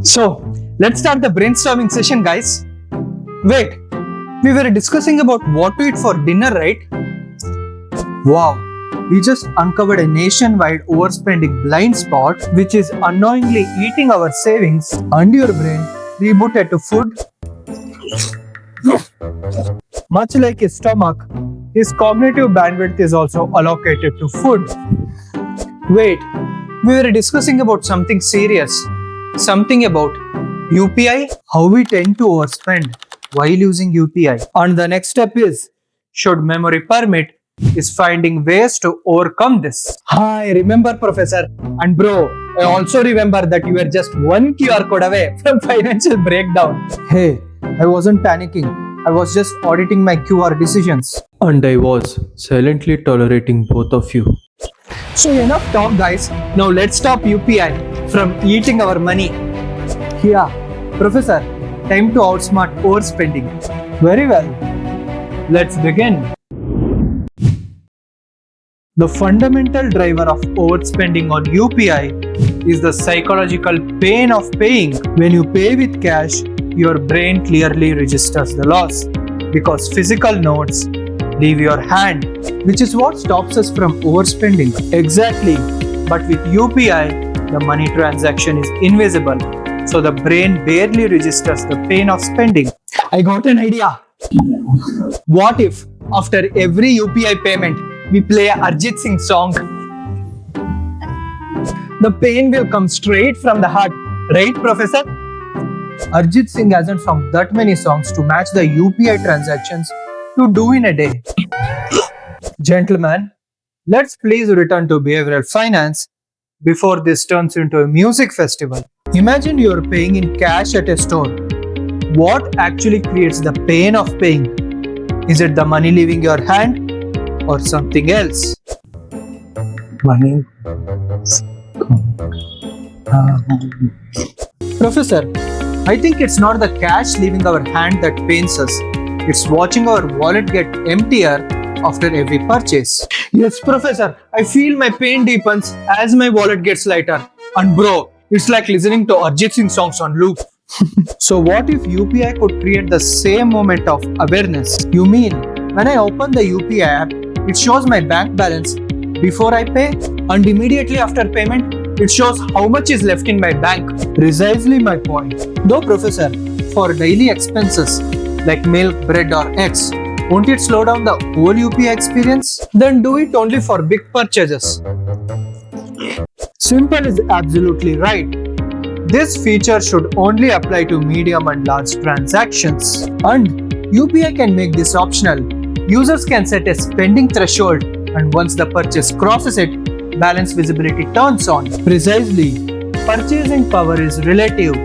So, let's start the brainstorming session, guys. Wait, we were discussing about what to eat for dinner, right? Wow, we just uncovered a nationwide overspending blind spot which is unknowingly eating our savings, and your brain rebooted to food. Much like his stomach, his cognitive bandwidth is also allocated to food. Wait, we were discussing about something serious. Something about UPI, how we tend to overspend while using UPI. And the next step is, should memory permit, is finding ways to overcome this. I remember, Professor. And bro, I also remember that you were just one QR code away from financial breakdown. Hey, I wasn't panicking. I was just auditing my QR decisions. And I was silently tolerating both of you. So enough talk, guys. Now let's stop UPI from eating our money. Yeah, Professor, time to outsmart overspending. Very well. Let's begin. The fundamental driver of overspending on UPI is the psychological pain of paying. When you pay with cash, your brain clearly registers the loss because physical notes leave your hand, which is what stops us from overspending. Exactly. But with UPI, the money transaction is invisible, so the brain barely registers the pain of spending. I got an idea. What if after every UPI payment, we play a Arjit Singh song? The pain will come straight from the heart, right, Professor? Arjit Singh hasn't found that many songs to match the UPI transactions to do in a day. Gentlemen, let's please return to behavioral finance before this turns into a music festival. Imagine you're paying in cash at a store. What actually creates the pain of paying? Is it the money leaving your hand or something else? Money. Professor, I think it's not the cash leaving our hand that pains us. It's watching our wallet get emptier after every purchase. Yes, Professor, I feel my pain deepens as my wallet gets lighter. And bro, it's like listening to Arjit Singh songs on loop. So what if UPI could create the same moment of awareness? You mean, when I open the UPI app, it shows my bank balance before I pay, and immediately after payment, it shows how much is left in my bank. Precisely my point. Though, Professor, for daily expenses like milk, bread or eggs, won't it slow down the whole UPI experience? Then do it only for big purchases. Simple is absolutely right. This feature should only apply to medium and large transactions. And UPI can make this optional. Users can set a spending threshold, and once the purchase crosses it, balance visibility turns on. Precisely. Purchasing power is relative.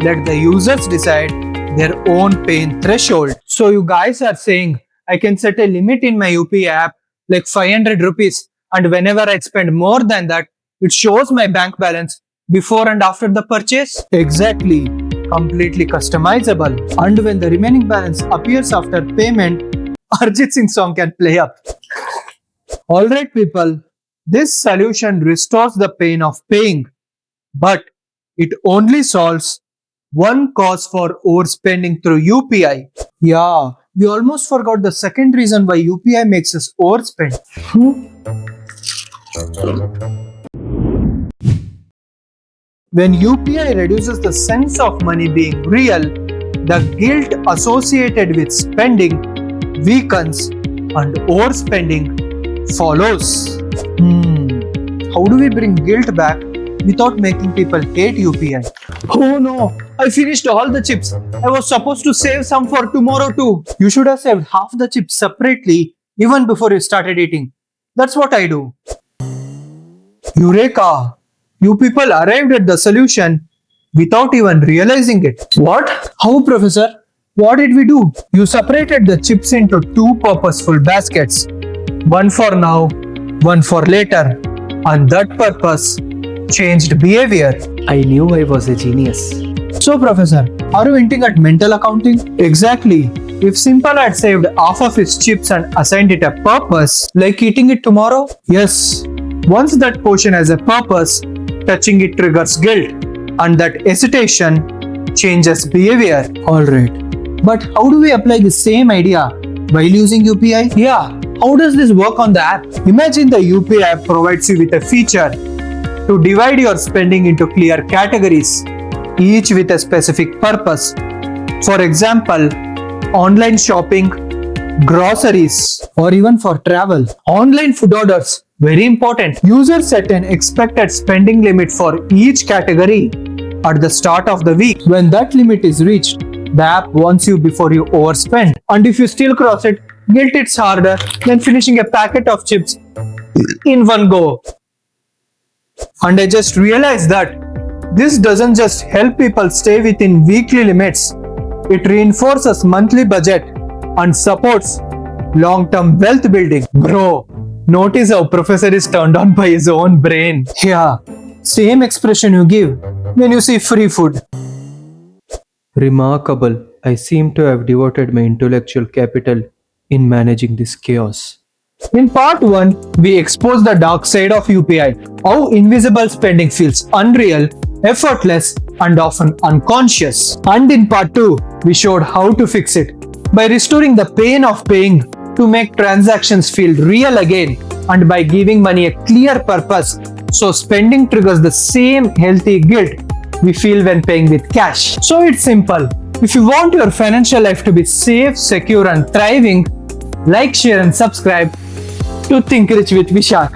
Let the users decide their own pain threshold. So you guys are saying I can set a limit in my UPI app like 500 rupees, and whenever I spend more than that, it shows my bank balance before and after the purchase? Exactly. Completely customizable. And when the remaining balance appears after payment, Arjit Singh song can play up. Alright people, this solution restores the pain of paying, but it only solves one cause for overspending through UPI. Yeah, we almost forgot the second reason why UPI makes us overspend. When UPI reduces the sense of money being real, the guilt associated with spending weakens and overspending follows. How do we bring guilt back without making people hate UPI? Oh no, I finished all the chips. I was supposed to save some for tomorrow too. You should have saved half the chips separately even before you started eating. That's what I do. Eureka! You people arrived at the solution without even realizing it. What? How, Professor? What did we do? You separated the chips into two purposeful baskets. One for now, one for later. And that purpose changed behavior. I knew I was a genius. So, Professor, are you hinting at mental accounting? Exactly. If Simple had saved half of his chips and assigned it a purpose, like eating it tomorrow? Yes. Once that portion has a purpose, touching it triggers guilt. and that hesitation changes behavior. Alright. But how do we apply the same idea while using UPI? Yeah, how does this work on the app? Imagine the UPI app provides you with a feature to divide your spending into clear categories, each with a specific purpose. For example, online shopping, groceries, or even for travel. Online food orders, very important. Users set an expected spending limit for each category at the start of the week. When that limit is reached, the app warns you before you overspend. And if you still cross it, guilt hits harder than finishing a packet of chips in one go. And I just realized that this doesn't just help people stay within weekly limits, it reinforces monthly budget and supports long-term wealth building. Bro, notice how professor is turned on by his own brain. Yeah, same expression you give when you see free food. Remarkable. I seem to have devoted my intellectual capital in managing this chaos. In part 1, we exposed the dark side of UPI, how invisible spending feels unreal, effortless, and often unconscious. And in part 2, we showed how to fix it by restoring the pain of paying to make transactions feel real again, and by giving money a clear purpose so spending triggers the same healthy guilt we feel when paying with cash. So it's simple. If you want your financial life to be safe, secure, and thriving, like, share, and subscribe to Think Rich with Vishakh.